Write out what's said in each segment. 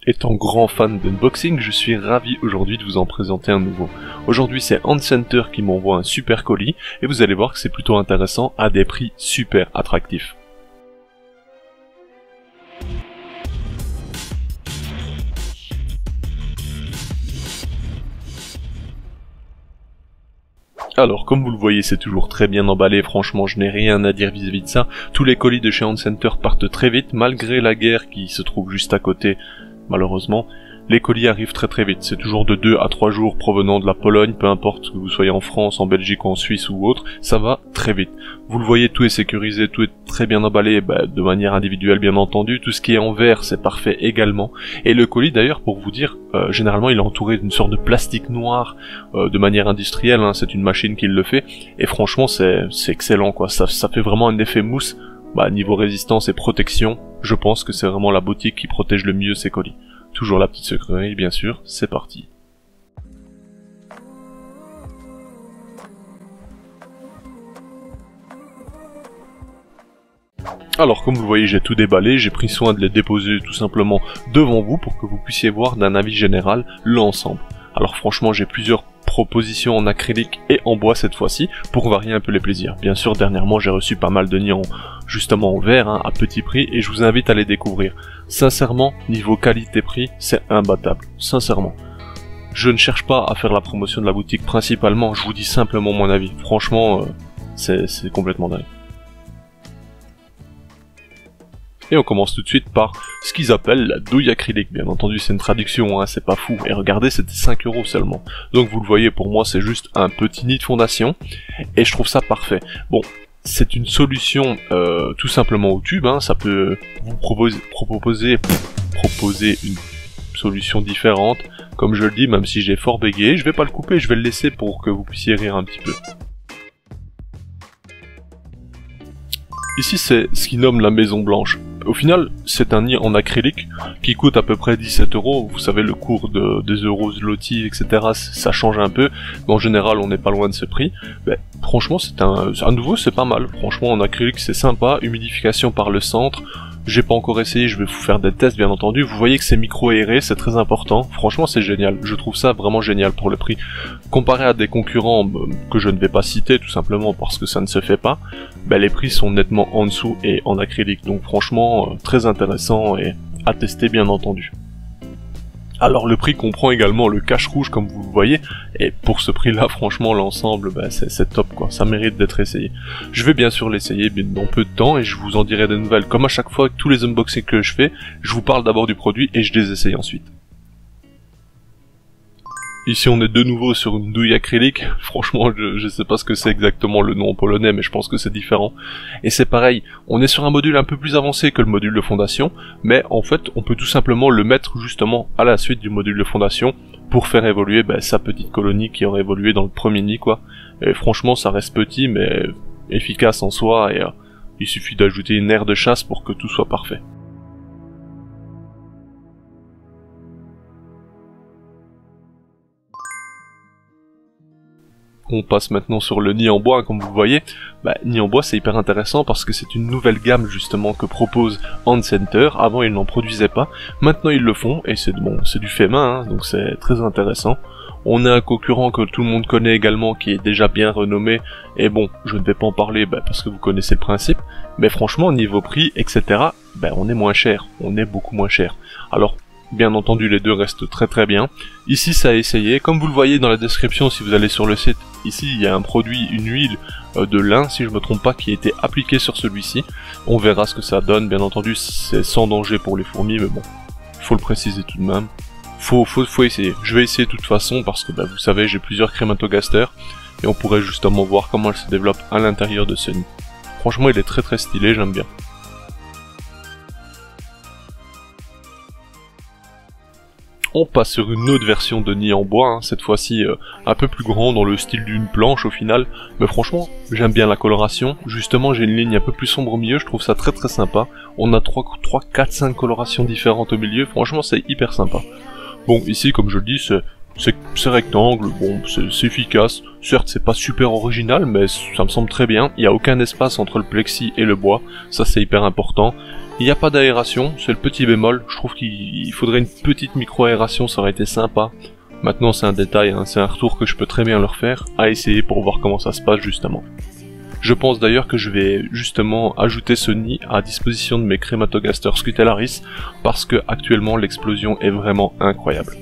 Étant grand fan d'unboxing, je suis ravi aujourd'hui de vous en présenter un nouveau. Aujourd'hui c'est Handcenter qui m'envoie un super colis et vous allez voir que c'est plutôt intéressant à des prix super attractifs. Alors, comme vous le voyez, c'est toujours très bien emballé, franchement je n'ai rien à dire vis-à-vis de ça. Tous les colis de chez Handcenter partent très vite, malgré la guerre qui se trouve juste à côté. Malheureusement, les colis arrivent très vite, c'est toujours de 2 à 3 jours provenant de la Pologne, peu importe que vous soyez en France, en Belgique, en Suisse ou autre, ça va très vite. Vous le voyez, tout est sécurisé, tout est très bien emballé, de manière individuelle bien entendu, tout ce qui est en verre c'est parfait également. Et le colis d'ailleurs, pour vous dire, généralement il est entouré d'une sorte de plastique noir, de manière industrielle, hein, c'est une machine qui le fait, et franchement c'est excellent quoi, ça fait vraiment un effet mousse. Niveau résistance et protection, je pense que c'est vraiment la boutique qui protège le mieux ces colis. Toujours la petite secreterie, bien sûr, c'est parti. Alors comme vous voyez, j'ai tout déballé, j'ai pris soin de les déposer tout simplement devant vous pour que vous puissiez voir d'un avis général l'ensemble. Alors franchement, j'ai plusieurs propositions en acrylique et en bois cette fois-ci, pour varier un peu les plaisirs. Bien sûr, dernièrement j'ai reçu pas mal de nids justement en verre, à petit prix, et je vous invite à les découvrir. Sincèrement, niveau qualité-prix, c'est imbattable, sincèrement. Je ne cherche pas à faire la promotion de la boutique principalement, je vous dis simplement mon avis. Franchement, c'est complètement dingue. Et on commence tout de suite par ce qu'ils appellent la douille acrylique. Bien entendu, c'est une traduction, hein, c'est pas fou. Et regardez, c'était 5 € seulement. Donc vous le voyez, pour moi, c'est juste un petit nid de fondation. Et je trouve ça parfait. Bon, c'est une solution tout simplement au tube. Hein, ça peut vous proposer une solution différente. Comme je le dis, même si j'ai fort bégayé, je vais pas le couper, je vais le laisser pour que vous puissiez rire un petit peu. Ici, c'est ce qu'ils nomment la maison blanche. Au final, c'est un nid en acrylique qui coûte à peu près 17 €. Vous savez, le cours des euros zloty, etc., ça change un peu. Mais en général, on n'est pas loin de ce prix. Franchement, à nouveau, c'est pas mal. Franchement, en acrylique, c'est sympa. Humidification par le centre. J'ai pas encore essayé, je vais vous faire des tests bien entendu. Vous voyez que c'est micro-aéré, c'est très important. Franchement, c'est génial. Je trouve ça vraiment génial pour le prix. Comparé à des concurrents que je ne vais pas citer, tout simplement parce que ça ne se fait pas, les prix sont nettement en dessous et en acrylique. Donc franchement, très intéressant et à tester bien entendu. Alors le prix comprend également le cache rouge comme vous le voyez, et pour ce prix là franchement l'ensemble c'est top quoi, ça mérite d'être essayé. Je vais bien sûr l'essayer dans peu de temps et je vous en dirai des nouvelles, comme à chaque fois avec tous les unboxings que je fais, je vous parle d'abord du produit et je les essaye ensuite. Ici on est de nouveau sur une douille acrylique, franchement je sais pas ce que c'est exactement le nom en polonais mais je pense que c'est différent. Et c'est pareil, on est sur un module un peu plus avancé que le module de fondation, mais en fait on peut tout simplement le mettre justement à la suite du module de fondation pour faire évoluer sa petite colonie qui aurait évolué dans le premier nid quoi. Et franchement ça reste petit mais efficace en soi et il suffit d'ajouter une aire de chasse pour que tout soit parfait. On passe maintenant sur le nid en bois, comme vous le voyez. Nid en bois c'est hyper intéressant parce que c'est une nouvelle gamme justement que propose Handcenter. Avant ils n'en produisaient pas, maintenant ils le font et c'est du fait main, hein, donc c'est très intéressant. On a un concurrent que tout le monde connaît également qui est déjà bien renommé, et bon, je ne vais pas en parler parce que vous connaissez le principe, mais franchement niveau prix, etc., on est moins cher, on est beaucoup moins cher. Alors, bien entendu les deux restent très bien. Ici ça a essayé, comme vous le voyez dans la description si vous allez sur le site, ici il y a un produit, une huile de lin si je me trompe pas qui a été appliquée sur celui-ci. On verra ce que ça donne, bien entendu c'est sans danger pour les fourmis mais bon, faut le préciser tout de même. Faut essayer, je vais essayer de toute façon parce que vous savez j'ai plusieurs crématogasters et on pourrait justement voir comment elle se développe à l'intérieur de ce nid. Franchement il est très stylé, j'aime bien. On passe sur une autre version de nid en bois, hein, cette fois-ci un peu plus grand dans le style d'une planche au final, mais franchement j'aime bien la coloration, justement j'ai une ligne un peu plus sombre au milieu, je trouve ça très sympa, on a 3, 4, 5 colorations différentes au milieu, franchement c'est hyper sympa. Bon ici comme je le dis c'est rectangle, bon c'est efficace, certes c'est pas super original mais ça me semble très bien, il n'y a aucun espace entre le plexi et le bois, ça c'est hyper important. Il n'y a pas d'aération, c'est le petit bémol. Je trouve qu'il faudrait une petite micro-aération, ça aurait été sympa. Maintenant c'est un détail, hein, c'est un retour que je peux très bien leur faire, à essayer pour voir comment ça se passe justement. Je pense d'ailleurs que je vais justement ajouter ce nid à disposition de mes Crématogasters scutellaris, parce que actuellement l'explosion est vraiment incroyable.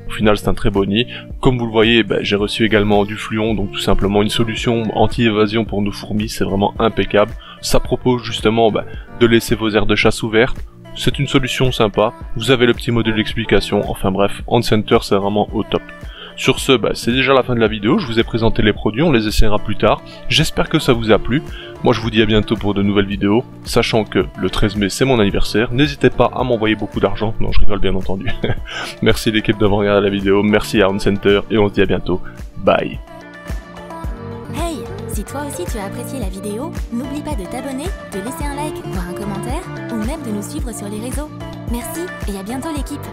Au final c'est un très beau nid. Comme vous le voyez, j'ai reçu également du fluon, donc tout simplement une solution anti-évasion pour nos fourmis, c'est vraiment impeccable. Ça propose justement de laisser vos aires de chasse ouvertes. C'est une solution sympa, vous avez le petit module d'explication, enfin bref, OnCenter c'est vraiment au top. Sur ce, c'est déjà la fin de la vidéo, je vous ai présenté les produits, on les essaiera plus tard. J'espère que ça vous a plu. Moi je vous dis à bientôt pour de nouvelles vidéos, sachant que le 13 mai c'est mon anniversaire. N'hésitez pas à m'envoyer beaucoup d'argent, non je rigole bien entendu. Merci l'équipe d'avoir regardé la vidéo, merci à OnCenter et on se dit à bientôt. Bye. Hey, si toi aussi tu as apprécié la vidéo, n'oublie pas de t'abonner, de laisser un like, voire un commentaire, ou même de nous suivre sur les réseaux. Merci et à bientôt l'équipe.